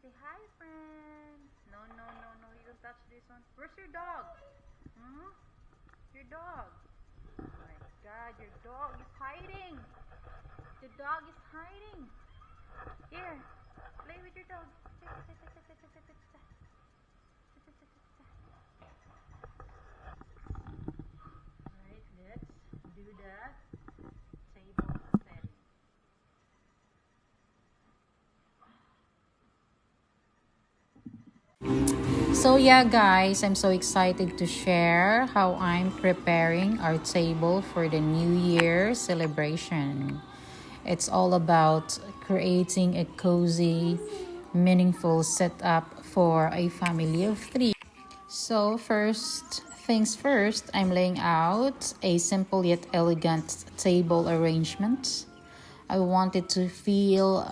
Say hi, friends. No, no, no, no. You don't touch this one. Where's your dog? Hmm? Your dog. Oh my God, your dog is hiding. The dog is hiding. Here, play with your dog. Alright, let's do the table setting. So yeah guys, I'm so excited to share how I'm preparing our table for the New Year celebration. It's all about creating a cozy, meaningful setup for a family of three. So first things first, I'm laying out a simple yet elegant table arrangement. I want it to feel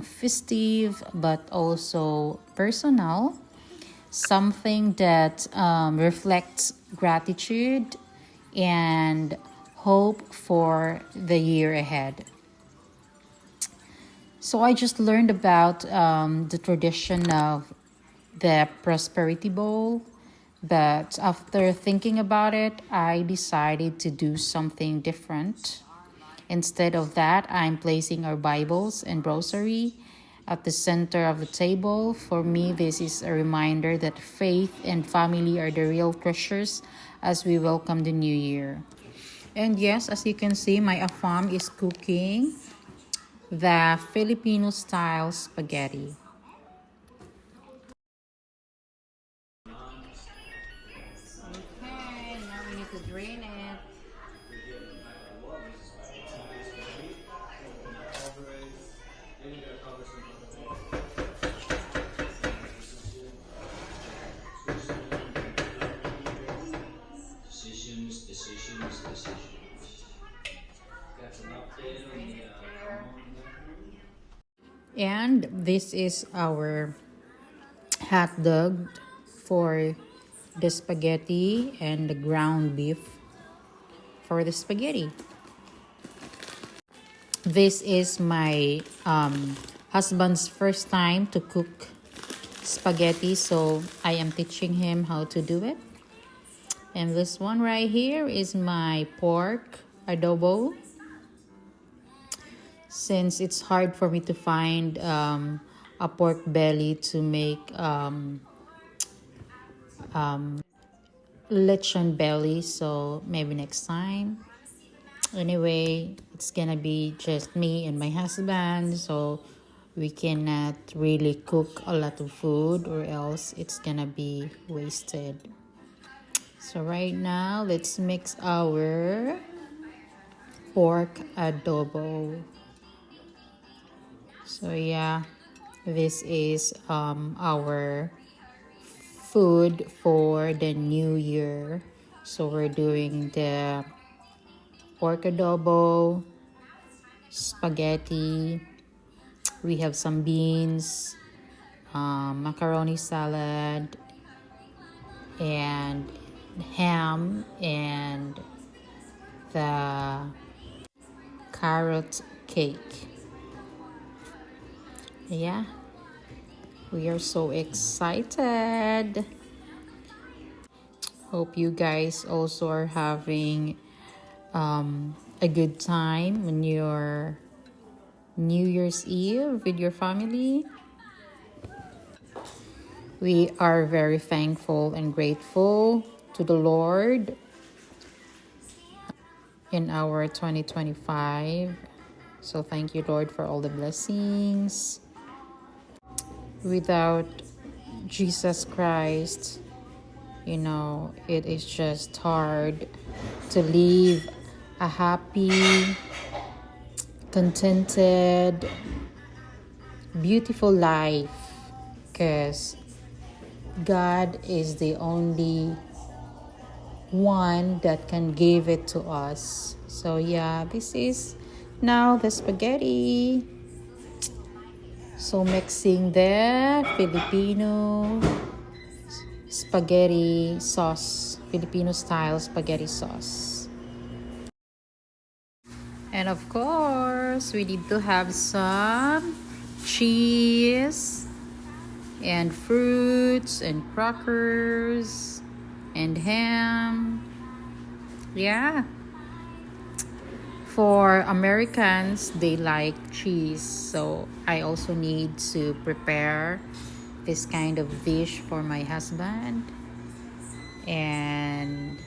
festive but also personal, something that reflects gratitude and hope for the year ahead. So I just learned about the tradition of the prosperity bowl, but after thinking about it, I decided to do something different. Instead of that, I'm placing our Bibles and rosary at the center of the table. For me, this is a reminder that faith and family are the real treasures as we welcome the new year. And yes, as you can see, my afam is cooking the Filipino style spaghetti. Okay, now we need to drain it. And this is our hot dog for the spaghetti and the ground beef for the spaghetti. This is my husband's first time to cook spaghetti, so I am teaching him how to do it. And this one right here is my pork adobo. Since it's hard for me to find a pork belly to make lechon belly, so maybe next time. Anyway, it's gonna be just me and my husband, so we cannot really cook a lot of food or else it's gonna be wasted. So right now, let's mix our pork adobo. So yeah, this is our food for the new year. So we're doing the pork adobo, spaghetti, we have some beans, macaroni salad, and ham, and the carrot cake. Yeah, we are so excited. Hope you guys also are having a good time on your New Year's Eve with your family. We are very thankful and grateful to the Lord in our 2025. So thank you, Lord, for all the blessings. Without Jesus Christ, it is just hard to live a happy, contented, beautiful life because God is the only one that can give it to us. So yeah, this is now the spaghetti. So mixing the Filipino spaghetti sauce, Filipino style spaghetti sauce. And of course, we need to have some cheese and fruits and crackers and ham. Yeah. For Americans, they like cheese, so I also need to prepare this kind of dish for my husband. And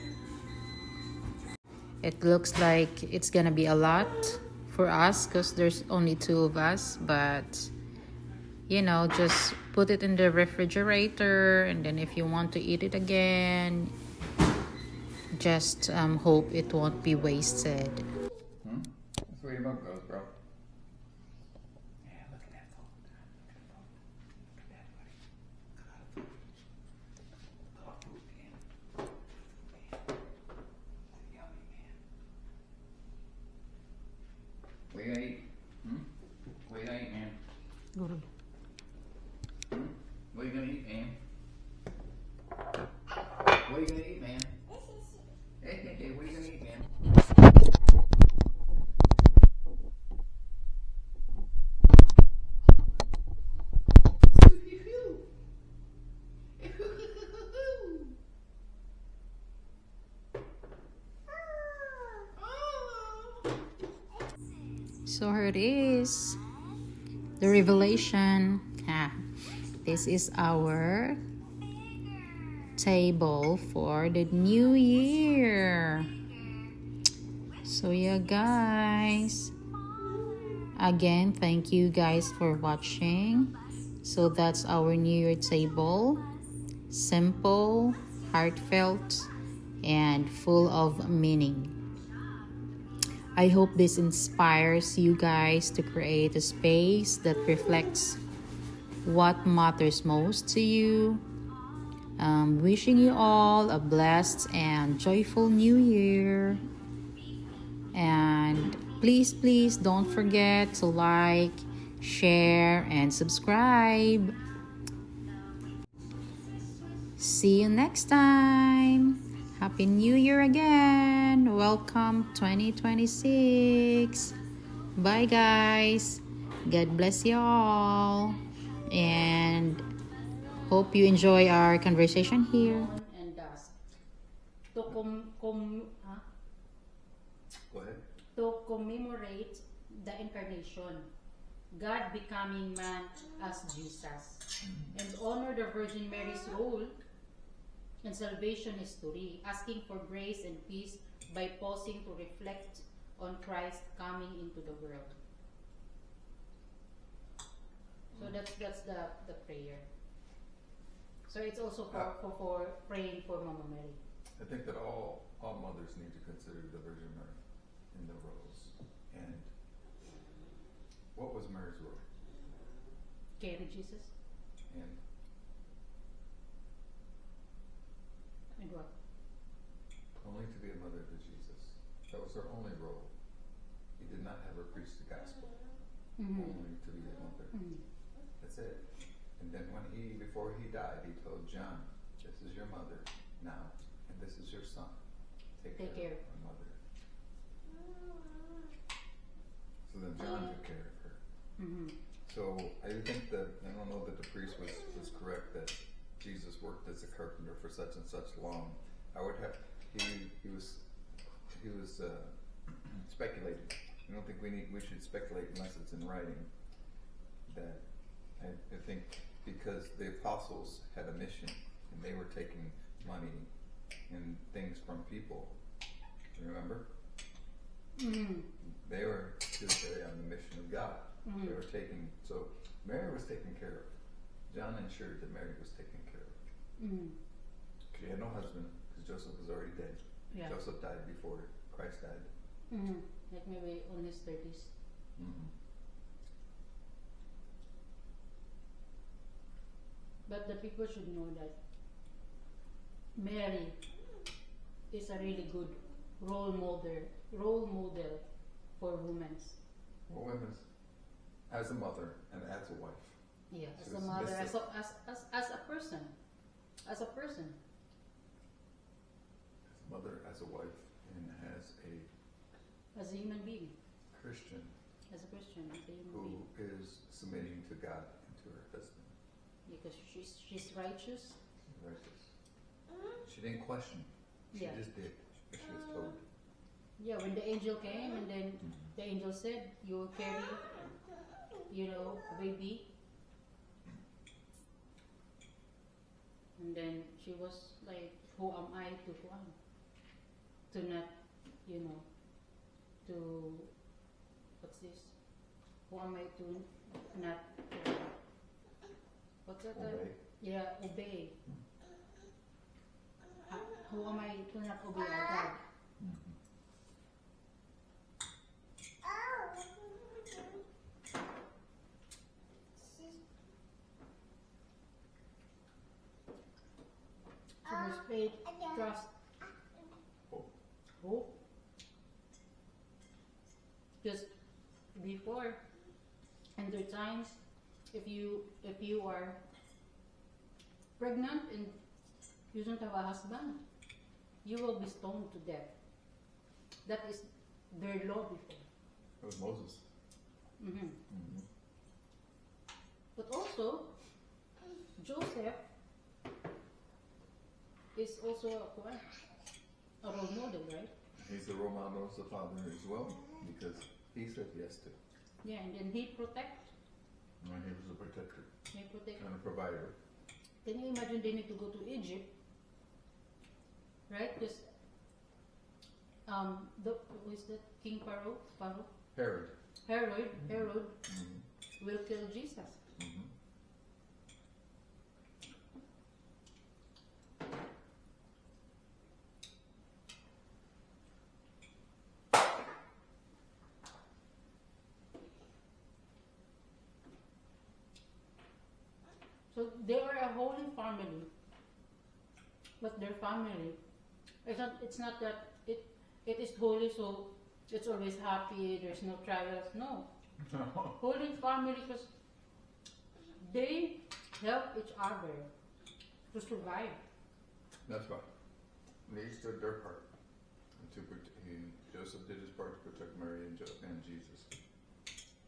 it looks like it's gonna be a lot for us because there's only two of us, but just put it in the refrigerator, and then if you want to eat it again, just hope it won't be wasted. That's where your boat goes, bro. Yeah, look at that phone. Look at that, buddy. A lot of food, man. Yummy, man. What you gonna eat? What you gonna eat, man? What you gonna eat, man? What you gonna eat, man? Hey, what you gonna eat, man? So here it is, the revelation. This is our table for the new year. So yeah, guys, again, thank you guys for watching. So that's our new year table. Simple, heartfelt, and full of meaning. I hope this inspires you guys to create a space that reflects what matters most to you. Wishing you all a blessed and joyful new year. And please don't forget to like, share, and subscribe. See you next time. Happy New Year again. Welcome 2026. Bye guys. God bless you all. And hope you enjoy our conversation here. And dusk. To Go ahead. to commemorate the incarnation, God becoming man as Jesus, and honor the Virgin Mary's role in salvation history, asking for grace and peace by pausing to reflect on Christ coming into the world. So that's the prayer. So it's also for praying for Mama Mary. I think that all mothers need to consider the Virgin Mary in the roles. And what was Mary's role? Carry Jesus. And what? Only to be a mother to Jesus. That was her only role. He did not have her preach the gospel. Only to be a mother. That's it. And then before he died, he told John, this is your mother now, and this is your son. Take care of my mother. So then John took care of her. So I think that, I don't know that the priest was correct that Jesus worked as a carpenter for such and such long. I would have, he was speculating. I don't think we should speculate unless it's in writing. That I think because the apostles had a mission and they were taking money and things from people. Remember? They were just on the mission of God. They were taking, so Mary was taken care of. John ensured that Mary was taken care of. She had no husband because Joseph was already dead. Yeah. Joseph died before Christ died. Like maybe on his 30s. But the people should know that Mary is a really good role model for women. For women, as a mother and as a wife. Yeah, as a mother, as a person. As a person. As a mother, as a wife, and as a human being. Christian. As a Christian, as a human who being. is submitting to God and to her husband. Because she's righteous. Righteous. She didn't question. She Yeah. just did what she was told. Yeah, when the angel came and then the angel said, you will carry, a baby. And then she was like, who am I to not, to, what's this? Who am I to not, what's that? Obey. Yeah, obey. Who am I to not obey our God? So there's faith, trust, hope. Just before, and there are times if you are pregnant and you don't have a husband, you will be stoned to death. That is their law before. It was Moses. But also, Joseph is also a role model, right? He's the role model of the father as well, because he said yes to. Yeah, and then he protect. And he was a protector He protect. and a provider. Can you imagine they need to go to Egypt, right? Just who is that? King Pharaoh? Herod. Herod will kill Jesus. So they are a holy family, but their family, it's not that it is holy, so it's always happy. There's no trials. No, holy family because they help each other to survive. That's right. They each did their part. Joseph did his part to protect Mary and Jesus.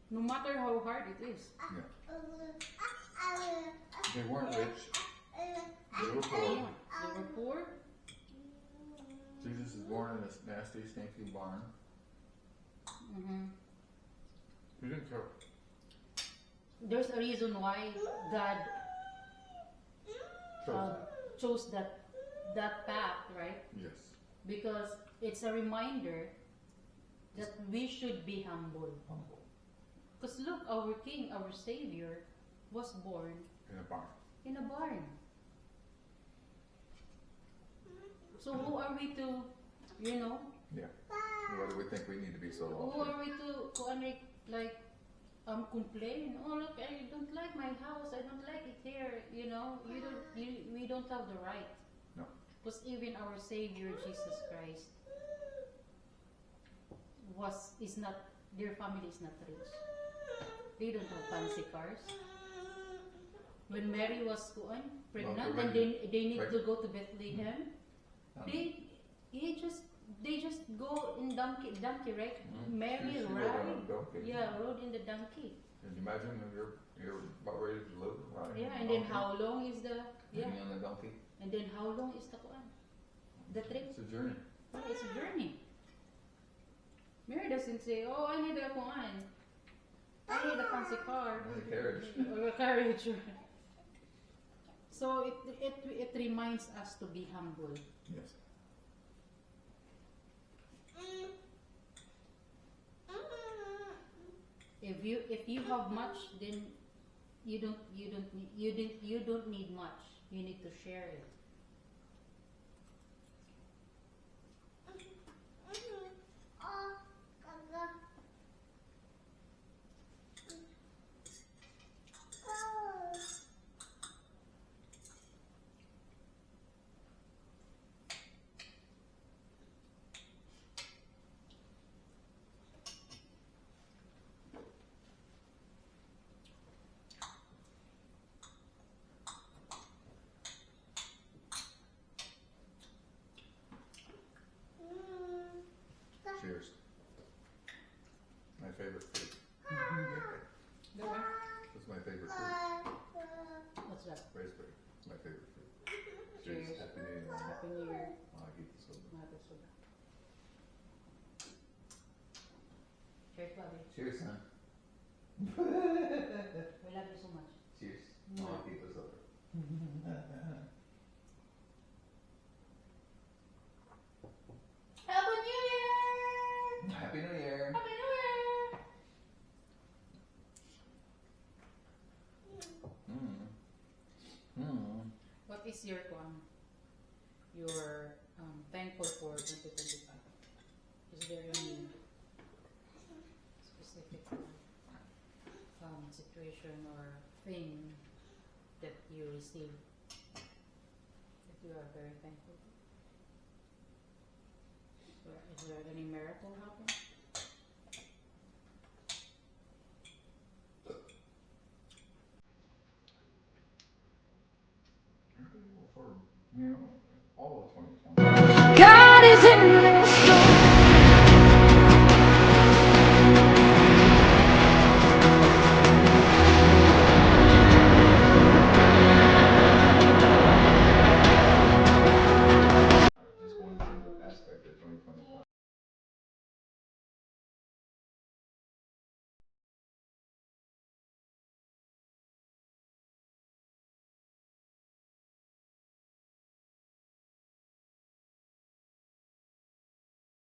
No matter how hard it is. Yeah. They weren't rich. They were poor. They were poor. Jesus is born in this nasty, stinky barn. He didn't care. There's a reason why God chose that path, right? Yes. Because it's a reminder that we should be humble. Because look, our King, our Savior, was born In a barn. in a barn. So who are we to, Yeah. Why do we think we need to be so who lofty? are we to complain? Oh look, I don't like my house. I don't like it here. We don't have the right. No. Because even our Savior Jesus Christ their family is not rich. They don't have fancy cars. When Mary was pregnant and they need to go to Bethlehem, they just go in donkey, right? Mary rode in the donkey. Can you imagine when you're about ready to live? Right? Yeah, and then how long is the Being on the donkey? And then how long is the trip? It's a journey. Yeah, it's a journey. Mary doesn't say, "Oh, I need a fancy car, And a carriage. or a carriage." So it reminds us to be humble. Yes. If you have much, then you don't need much. You need to share it. Cheers. My favorite fruit. The what? That's my favorite fruit. What's that? Raspberry. It's my favorite fruit. Cheers. Happy New Year. Happy New Year. Makikita soda. Mahal soda. Cheers, Bobby. Cheers, son. We love you so much. Cheers. Mwah. Makikita soda. Happy New Year! Happy New Year. Happy New Year! What is your one? You're thankful for 2025? Is there any specific situation or thing that you received that you are very thankful for? Is there any miracle happen? For, all of 2020. God is in this.